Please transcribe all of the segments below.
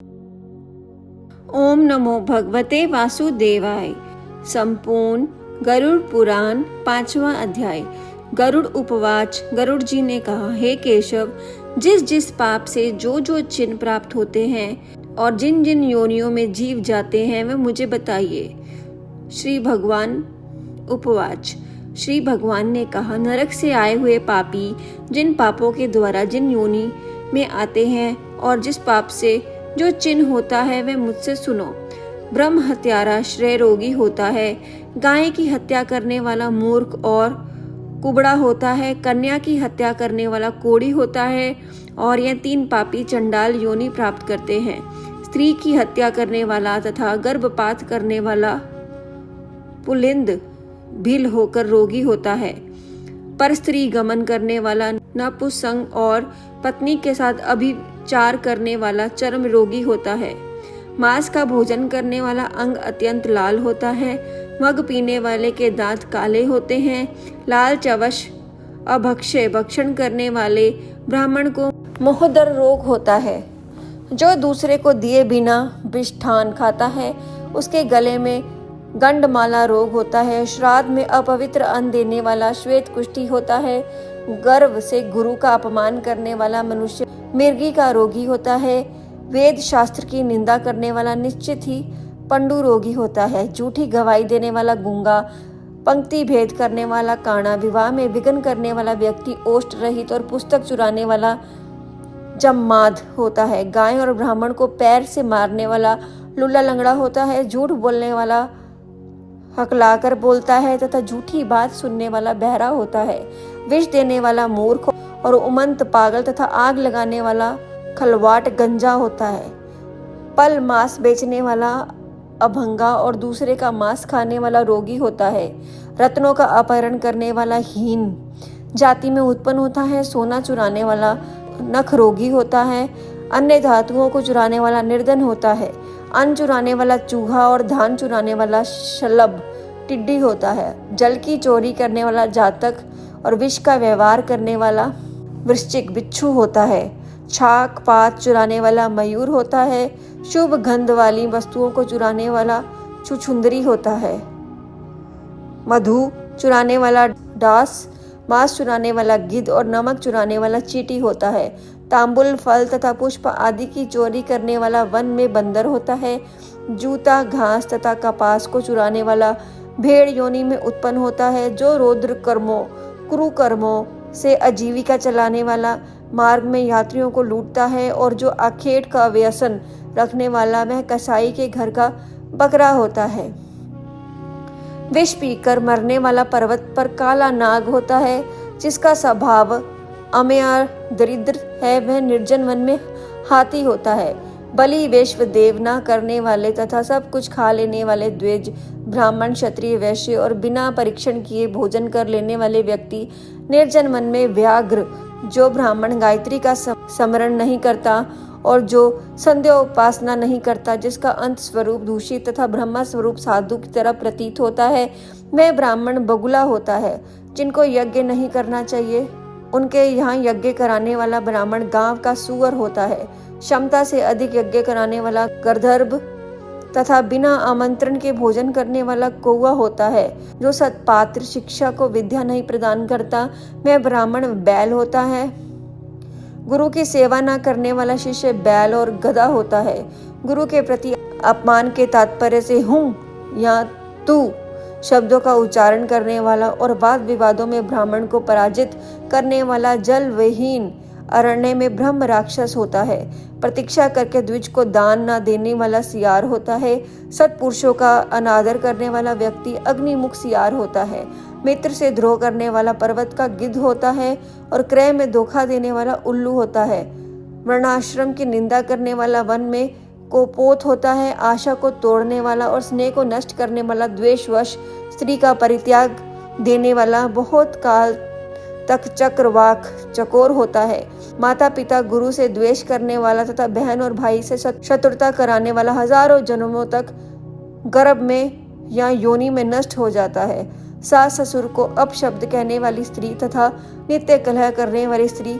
ओम नमो भगवते वासुदेवाय। संपूर्ण गरुड़ पुराण 5वां अध्याय। गरुड़ उपवाच। गरुड़ जी ने कहा, हे केशव, जिस जिस पाप से जो जो चिन्ह प्राप्त होते हैं और जिन जिन योनियों में जीव जाते हैं वे मुझे बताइए। श्री भगवान उपवाच। श्री भगवान ने कहा, नरक से आए हुए पापी जिन पापों के द्वारा जिन योनि में आते हैं और जिस पाप से जो चिन्ह होता है वह मुझसे सुनो। ब्रह्म हत्यारा श्रेय रोगी होता है, गाय की हत्या करने वाला मूर्ख और कुबड़ा होता है, कन्या की हत्या करने वाला कोढ़ी होता है और यह 3 पापी चंडाल योनि प्राप्त करते हैं। स्त्री की हत्या करने वाला तथा गर्भपात करने वाला पुलिंद भील होकर रोगी होता है। पर स्त्री गमन करने वाला नपुंसक और पत्नी के साथ अभिचार करने वाला चर्म रोगी होता है। मांस का भोजन करने वाला अंग अत्यंत लाल होता है। मग पीने वाले के दांत काले होते हैं। लाल चवश अभक्ष्य भक्षण करने वाले ब्राह्मण को मोहदर रोग होता है। जो दूसरे को दिए बिना मिष्ठान खाता है उसके गले में गंडमाला रोग होता है। श्राद्ध में अपवित्र अन्न देने वाला श्वेत कुष्ठी होता है। गर्व से गुरु का अपमान करने वाला मनुष्य मिर्गी का रोगी होता है। वेद शास्त्र की निंदा करने वाला निश्चित ही पंडु रोगी होता है। झूठी गवाही देने वाला गूंगा, पंक्ति भेद करने वाला काना, विवाह में विघ्न करने वाला व्यक्ति, ओष्ठ रहित और पुस्तक चुराने वाला जम्माद होता है। गाय और ब्राह्मण को पैर से मारने वाला लुल्ला लंगड़ा होता है। झूठ बोलने वाला हकलाकर बोलता है तथा झूठी बात सुनने वाला बहरा होता है। विष देने वाला मूर्ख और उमंत पागल तथा आग लगाने वाला खलवाट गंजा होता है। पल मांस बेचने वाला अभंगा और दूसरे का मांस खाने वाला रोगी होता है। रत्नों का अपहरण करने वाला हीन जाति में उत्पन्न होता है। सोना चुराने वाला नख रोगी होता है। अन्य धातुओं को चुराने वाला निर्धन होता है। अन्न चुराने वाला चूहा और धान चुराने वाला शलभ टिड्डी होता है। जल की चोरी करने वाला जातक और विष का व्यवहार करने वाला वृश्चिक बिच्छू होता है। छाक पात चुराने वाला मयूर होता है। शुभ गंध वाली वस्तुओं को चुराने वाला छुछुंदरी होता है। मधु चुराने वाला डास, मांस चुराने वाला गिद्ध और नमक चुराने वाला चींटी होता है। तांबुल, फल तथा पुष्प आदि की चोरी करने वाला वन में बंदर होता है। जूता, घास तथा कपास को चुराने वाला भेड़ योनि में उत्पन्न होता है। जो रौद्र कर्मों, कुरुकर्मों से आजीविका चलाने वाला, मार्ग में यात्रियों को लूटता है और जो आखेट का व्यसन रखने वाला, वह कसाई के घर का बकरा होता है। विष पीकर मरने वाला पर्वत पर काला नाग होता है। जिसका स्वभाव अम्यार दरिद्र है, वह निर्जन वन में हाथी होता है। बलि वैश्व देव न करने वाले तथा सब कुछ खा लेने वाले द्विज, ब्राह्मण, क्षत्रिय, वैश्य और बिना परीक्षण किए भोजन कर लेने वाले व्यक्ति निर्जन मन में व्याघ्र, जो ब्राह्मण गायत्री का स्मरण नहीं करता और जो संध्या उपासना नहीं करता, जिसका अंत स्वरूप दूषित तथा ब्रह्म स्वरूप साधु की तरह प्रतीत होता है, वह ब्राह्मण बगुला होता है। जिनको यज्ञ नहीं करना चाहिए उनके यहाँ यज्ञ कराने वाला ब्राह्मण गांव का सुअर होता है। क्षमता से अधिक यज्ञ कराने वाला गर्दभ तथा बिना आमंत्रण के भोजन करने वाला कौवा होता है। जो सत्पात्र शिक्षा को विद्या नहीं प्रदान करता, वह ब्राह्मण बैल होता है। गुरु की सेवा न करने वाला शिष्य बैल और गधा होता है। गुरु के प्रति अपमान के तात्पर्य से हूँ या तू शब्दों का उच्चारण करने वाला और वाद विवादों में ब्राह्मण को पराजित करने वाला जल विहीन अरण्य में ब्रह्म राक्षस होता है। प्रतीक्षा करके द्विज को दान न देने वाला सियार होता है। सत्पुरुषों का अनादर करने वाला व्यक्ति अग्निमुख सियार होता है। मित्र से द्रोह करने वाला पर्वत का गिद्ध होता है और क्रय में धोखा देने वाला उल्लू होता है। वर्णाश्रम की निंदा करने वाला वन में कोपोत होता है। आशा को तोड़ने वाला और स्नेह को नष्ट करने वाला द्वेषवश स्त्री का परित्याग देने वाला बहुत काल तक चक्रवाक चकोर होता है। माता पिता गुरु से द्वेष करने वाला तथा बहन और भाई से शत्रुता कराने वाला हजारों जन्मों तक गर्भ में या योनि में नष्ट हो जाता है। सास ससुर को अपशब्द कहने वाली स्त्री तथा नित्य कलह करने वाली स्त्री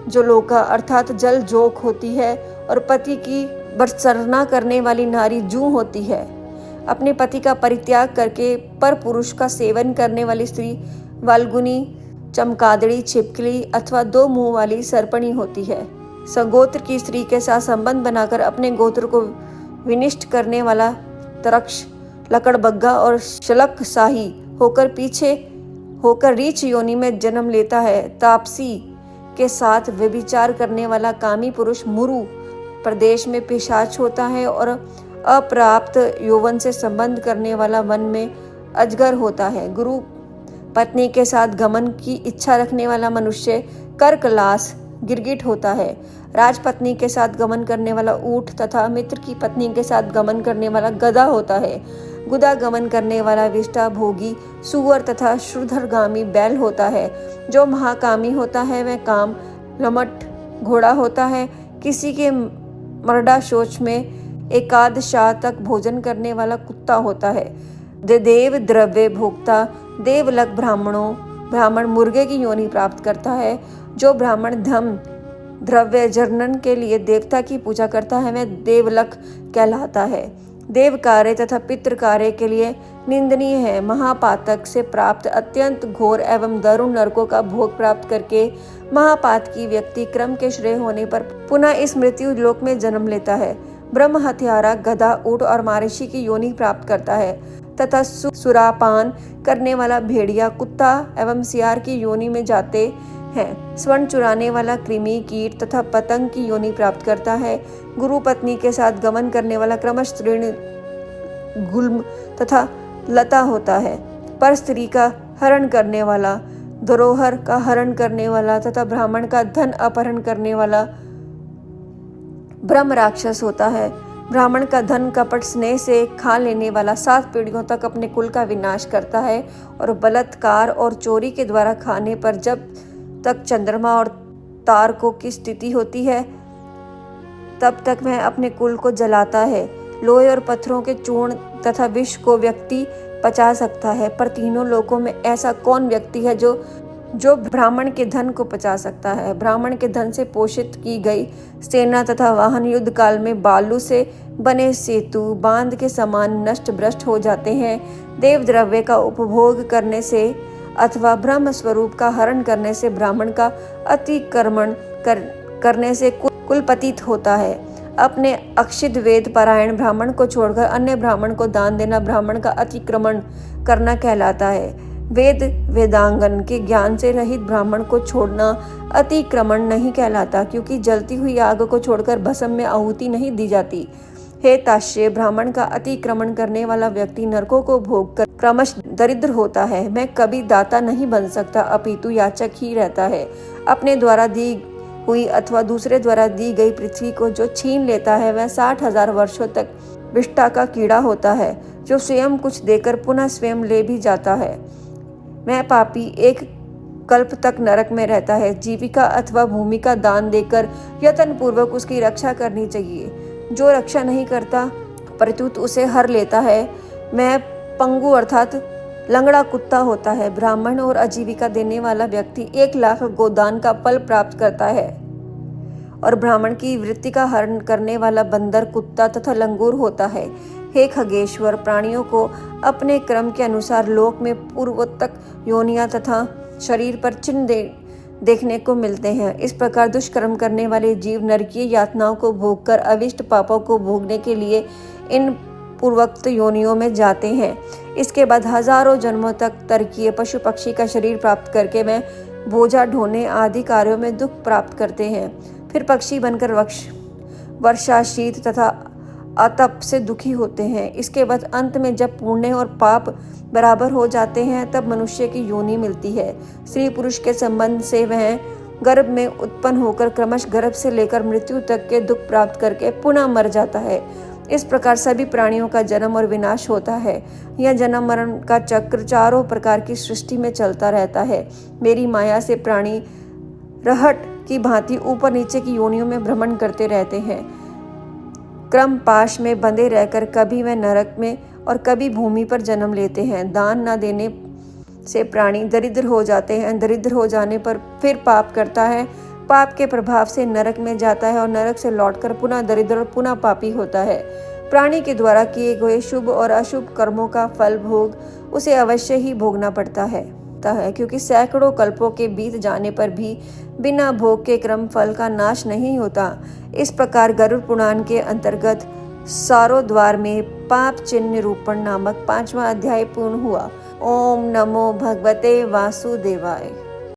जो लोका अर्थात जल जोक होती है और पति की बरसरना करने वाली नारी जूं होती है। अपने पति का परित्याग करके पर पुरुष का सेवन करने वाली स्त्री वाल्गुनी, चमगादड़ी, छिपकली अथवा दो मुंह वाली सर्पणी होती है। सगोत्र की स्त्री के साथ संबंध बनाकर अपने गोत्र को विनिष्ट करने वाला तरक्ष, लकड़बग्गा और शलकशाही होकर रीछ योनि में जन्म लेता है। तापसी के साथ व्यभिचार करने वाला कामी पुरुष मुरु प्रदेश में पिशाच होता है और अप्राप्त यौवन से संबंध करने वाला वन में अजगर होता है। गुरु पत्नी के साथ गमन की इच्छा रखने वाला मनुष्य कर्कलास गिरगिट होता है। राजपत्नी के साथ गमन करने वाला ऊंट तथा मित्र की पत्नी के साथ गमन करने वाला गधा होता है। गुदा गमन करने वाला विष्टा भोगी सुअर तथा श्रुधरगामी बैल होता है। जो महाकामी होता है वह काम लमट घोड़ा होता है। किसी के मरडा शौच में एकाद शाह तक भोजन करने वाला कुत्ता होता है। देव द्रव्य भोक्ता देवलक ब्राह्मण मुर्गे की योनि प्राप्त करता है। जो ब्राह्मण धम द्रव्य जर्नन के लिए देवता की पूजा करता है वह देवलक कहलाता है। देव कार्य तथा पितृ कार्य के लिए निंदनीय है। महापातक से प्राप्त अत्यंत घोर एवं दारुण नरकों का भोग प्राप्त करके महापात की व्यक्ति क्रम के श्रेय होने पर पुनः इस मृत्यु लोक में जन्म लेता है। ब्रह्म हत्यारा गधा, ऊंट और मारिषी की योनि प्राप्त करता है तथा सुरापान करने वाला भेड़िया, कुत्ता एवं सियार की योनि में जाते हैं। स्वर्ण चुराने वाला कृमि, कीट तथा पतंग की योनि प्राप्त करता है। गुरु पत्नी के साथ गमन करने वाला क्रमश तृण, गुल्म तथा लता होता है। पर स्त्री का हरण करने वाला, धरोहर का हरण करने वाला तथा ब्राह्मण का धन अपहरण करने वाला ब्रह्म राक्षस होता है। ब्राह्मण का धन कपट स्नेह से खा लेने वाला 7 पीढ़ियों तक अपने कुल का विनाश करता है और बलात्कार और चोरी के द्वारा खाने पर जब तक चंद्रमा और तारकों की स्थिति होती है तब तक वह अपने कुल को जलाता है। लोहे और पत्थरों के चूर्ण तथा विष को व्यक्ति पचा सकता है, पर तीनों लोकों में ऐसा कौन व्यक्ति है जो ब्राह्मण के धन को पचा सकता है। ब्राह्मण के धन से पोषित की गई सेना तथा वाहन युद्ध काल में बालू से बने सेतु बांध के समान नष्ट भ्रष्ट हो जाते हैं। देव द्रव्य का उपभोग करने से अथवा ब्रह्म स्वरूप का हरण करने से ब्राह्मण का अतिक्रमण करने से कुलपतित होता है। अपने अक्षित वेद पारायण ब्राह्मण को छोड़कर अन्य ब्राह्मण को दान देना ब्राह्मण का अतिक्रमण करना कहलाता है। वेद वेदांगन के ज्ञान से रहित ब्राह्मण को छोड़ना अतिक्रमण नहीं कहलाता, क्योंकि जलती हुई आग को छोड़कर भस्म में आहुति नहीं दी जाती। हे ताश्य, ब्राह्मण का अतिक्रमण करने वाला व्यक्ति नरकों को भोग कर क्रमश दरिद्र होता है। मैं कभी दाता नहीं बन सकता, अपितु याचक ही रहता है। अपने द्वारा दी हुई अथवा दूसरे द्वारा दी गई पृथ्वी को जो छीन लेता है वह 60,000 वर्षों तक विष्टा का कीड़ा होता है, जो स्वयं कुछ देकर पुनः स्वयं ले भी जाता है। मैं पापी एक कल्प तक नरक में रहता है। जीविका अथवा भूमि का दान देकर यत्न पूर्वक उसकी रक्षा करनी चाहिए। जो रक्षा नहीं करता प्रत्युत उसे हर लेता है, मैं पंगु अर्थात लंगड़ा कुत्ता होता है। ब्राह्मण और आजीविका देने वाला व्यक्ति 1 लाख गोदान का फल प्राप्त करता है और ब्राह्मण की वृत्ति का हरण करने वाला बंदर, कुत्ता तथा लंगूर होता है। हे खगेश्वर, प्राणियों को अपने क्रम के अनुसार लोक में पूर्वोत्तक योनियां तथा शरीर पर चिन्ह देखने को मिलते हैं। इस प्रकार दुष्कर्म करने वाले जीव नरकीय यातनाओं को भोगकर अविष्ट पापों को भोगने के लिए इन पूर्वोक्त योनियों में जाते हैं। इसके बाद हजारों जन्मों तक तरकीय पशु पक्षी का शरीर प्राप्त करके वे बोझा ढोने आदि कार्यों में दुख प्राप्त करते हैं। फिर पक्षी बनकर वर्षा, शीत तथा अतप से दुखी होते हैं। इसके बाद अंत में जब पुण्य और पाप बराबर हो जाते हैं तब मनुष्य की योनि मिलती है। स्त्री पुरुष के संबंध से वह गर्भ में उत्पन्न होकर क्रमश गर्भ से लेकर मृत्यु तक के दुख प्राप्त करके पुनः मर जाता है। इस प्रकार सभी प्राणियों का जन्म और विनाश होता है। यह जन्म मरण का चक्र चारों प्रकार की सृष्टि में चलता रहता है। मेरी माया से प्राणी रहट की भांति ऊपर नीचे की योनियों में भ्रमण करते रहते हैं। क्रम पाश में बंधे रहकर कभी वह नरक में और कभी भूमि पर जन्म लेते हैं। दान न देने से प्राणी दरिद्र हो जाते हैं। दरिद्र हो जाने पर फिर पाप करता है। पाप के प्रभाव से नरक में जाता है और नरक से लौटकर पुनः दरिद्र और पुनः पापी होता है। प्राणी के द्वारा किए गए शुभ और अशुभ कर्मों का फल भोग उसे अवश्य ही भोगना पड़ता है, क्योंकि सैकड़ों कल्पों के बीत जाने पर भी बिना भोग के कर्म फल का नाश नहीं होता। इस प्रकार गरुड़ पुराण के अंतर्गत सारोद्वार में पाप चिन्ह निरूपण नामक 5वां अध्याय पूर्ण हुआ। ओम नमो भगवते वासुदेवाय।